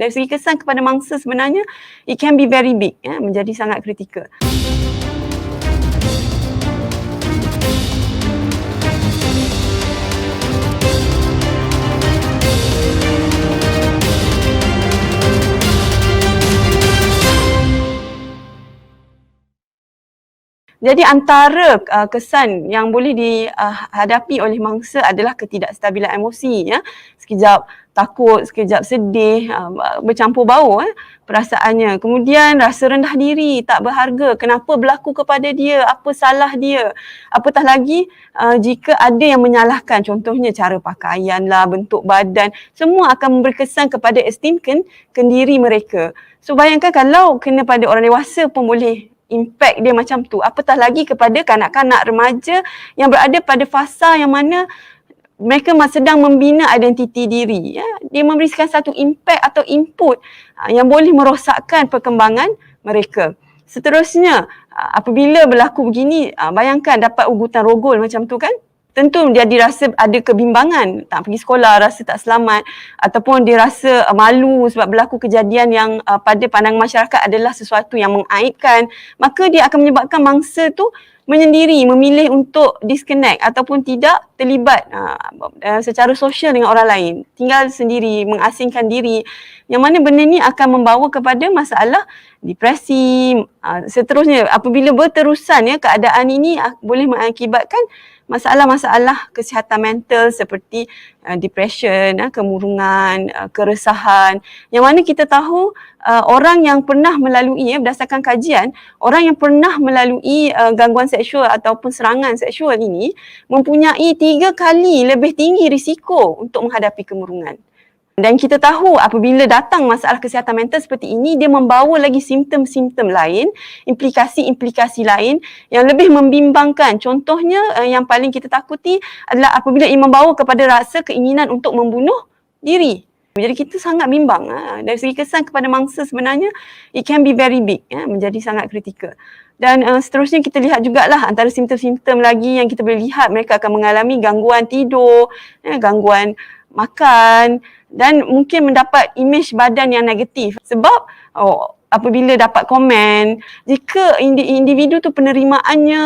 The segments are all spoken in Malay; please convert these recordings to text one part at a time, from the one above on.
Dari segi kesan kepada mangsa sebenarnya, it can be very big, menjadi sangat kritikal. Jadi antara kesan yang boleh dihadapi oleh mangsa adalah ketidakstabilan emosi, ya. Sekejap takut, sekejap sedih, bercampur baur perasaannya. Kemudian rasa rendah diri, tak berharga, kenapa berlaku kepada dia, apa salah dia. Apatah lagi jika ada yang menyalahkan, contohnya cara pakaian lah, bentuk badan, semua akan memberi kesan kepada esteem kendiri mereka. So bayangkan kalau kena pada orang dewasa pun boleh impact dia macam tu, apatah lagi kepada kanak-kanak remaja yang berada pada fasa yang mana mereka sedang membina identiti diri, ya. Dia memberikan satu impact atau input yang boleh merosakkan perkembangan mereka. Seterusnya, apabila berlaku begini, bayangkan dapat ugutan rogol macam tu kan, tentu dia dirasa ada kebimbangan, tak pergi sekolah, rasa tak selamat, ataupun dia rasa malu sebab berlaku kejadian yang pada pandangan masyarakat adalah sesuatu yang mengaibkan, maka dia akan menyebabkan mangsa tu menyendiri, memilih untuk disconnect ataupun tidak terlibat secara sosial dengan orang lain, tinggal sendiri, mengasingkan diri, yang mana benda ni akan membawa kepada masalah depresi. Seterusnya, apabila berterusan, keadaan ini boleh mengakibatkan masalah-masalah kesihatan mental seperti depression, kemurungan, keresahan, yang mana kita tahu orang yang pernah melalui, berdasarkan kajian, orang yang pernah melalui gangguan seksual ataupun serangan seksual ini mempunyai 3 kali lebih tinggi risiko untuk menghadapi kemurungan. Dan kita tahu apabila datang masalah kesihatan mental seperti ini, dia membawa lagi simptom-simptom lain, implikasi-implikasi lain yang lebih membimbangkan. Contohnya yang paling kita takuti adalah apabila ia membawa kepada rasa keinginan untuk membunuh diri. Jadi kita sangat bimbang. Dari segi kesan kepada mangsa sebenarnya, it can be very big, menjadi sangat kritikal. Dan seterusnya kita lihat jugalah antara simptom-simptom lagi yang kita boleh lihat, mereka akan mengalami gangguan tidur, gangguan makan, dan mungkin mendapat imej badan yang negatif. Sebab apabila dapat komen, jika individu tu penerimaannya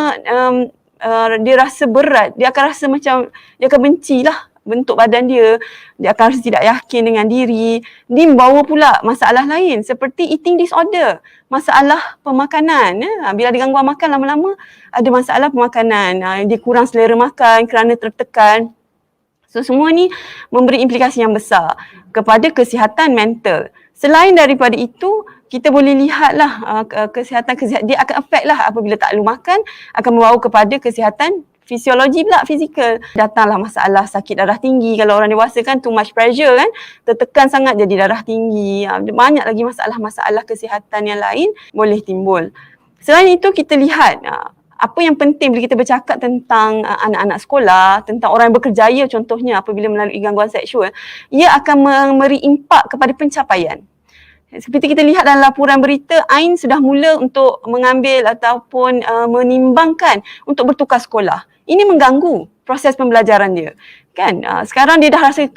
dia rasa berat, dia akan rasa macam, dia akan bencilah bentuk badan dia akan rasa tidak yakin dengan diri. Dia membawa pula masalah lain seperti eating disorder, masalah pemakanan. Bila ada gangguan makan, lama-lama ada masalah pemakanan. Dia kurang selera makan kerana tertekan. So semua ni memberi implikasi yang besar kepada kesihatan mental. Selain daripada itu, kita boleh lihatlah kesihatan dia akan affect lah apabila tak lalu makan, akan membawa kepada kesihatan fisiologi pula, fizikal. Datanglah masalah sakit darah tinggi. Kalau orang dewasa kan too much pressure kan, tertekan sangat jadi darah tinggi. Banyak lagi masalah-masalah kesihatan yang lain boleh timbul. Selain itu kita lihat apa yang penting bila kita bercakap tentang anak-anak sekolah, tentang orang yang berkerjaya contohnya apabila melalui gangguan seksual, ia akan memberi impak kepada pencapaian. Seperti kita lihat dalam laporan berita, Ain sudah mula untuk mengambil ataupun menimbangkan untuk bertukar sekolah. Ini mengganggu proses pembelajaran dia. Kan? Sekarang dia dah rasa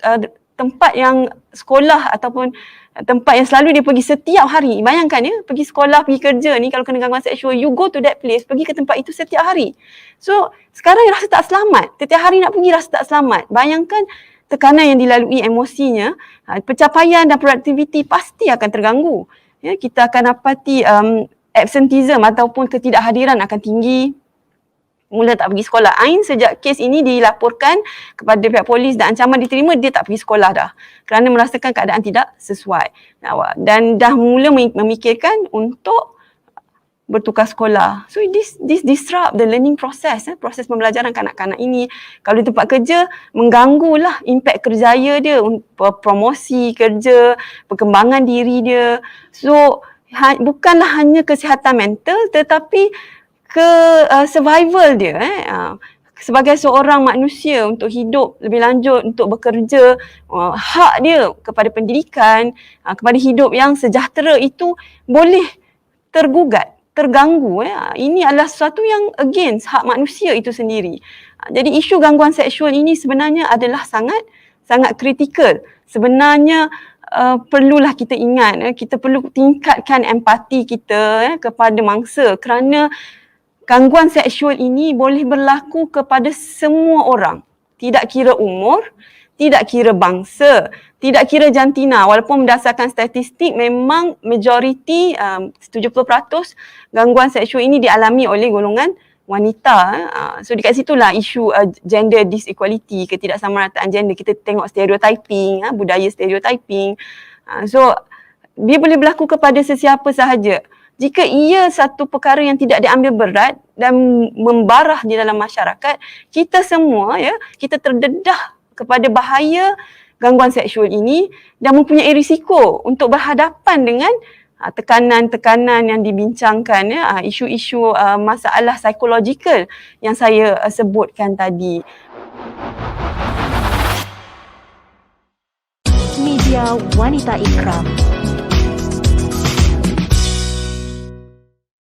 tempat yang sekolah ataupun tempat yang selalu dia pergi setiap hari. Bayangkan pergi sekolah, pergi kerja ni, kalau kena gangguan seksual, you go to that place, pergi ke tempat itu setiap hari. So, sekarang dia rasa tak selamat. Setiap hari nak pergi rasa tak selamat. Bayangkan tekanan yang dilalui emosinya, pencapaian dan produktiviti pasti akan terganggu. Kita akan dapati absenteeism ataupun ketidakhadiran akan tinggi. Mula tak pergi sekolah. Ain sejak kes ini dilaporkan kepada pihak polis dan ancaman diterima, dia tak pergi sekolah dah kerana merasakan keadaan tidak sesuai. Dan dah mula memikirkan untuk bertukar sekolah. So this disrupt the learning process, proses pembelajaran kanak-kanak ini. Kalau di tempat kerja, mengganggulah impak kerjaya dia, promosi kerja, perkembangan diri dia. So bukanlah hanya kesihatan mental tetapi survival dia sebagai seorang manusia untuk hidup lebih lanjut, untuk bekerja, hak dia kepada pendidikan, kepada hidup yang sejahtera itu boleh tergugat, terganggu. Ini adalah sesuatu yang against hak manusia itu sendiri. Jadi isu gangguan seksual ini sebenarnya adalah sangat sangat kritikal. Sebenarnya perlulah kita ingat, kita perlu tingkatkan empati kita kepada mangsa, kerana gangguan seksual ini boleh berlaku kepada semua orang. Tidak kira umur, tidak kira bangsa, tidak kira jantina. Walaupun berdasarkan statistik memang majoriti 70% gangguan seksual ini dialami oleh golongan wanita. So dekat situlah isu gender disequality, ketidaksamarataan gender. Kita tengok stereotyping, budaya stereotyping. So dia boleh berlaku kepada sesiapa sahaja. Jika ia satu perkara yang tidak diambil berat dan membarah di dalam masyarakat, kita semua kita terdedah kepada bahaya gangguan seksual ini dan mempunyai risiko untuk berhadapan dengan tekanan-tekanan yang dibincangkan, isu-isu masalah psikologikal yang saya sebutkan tadi. Media Wanita Ikram.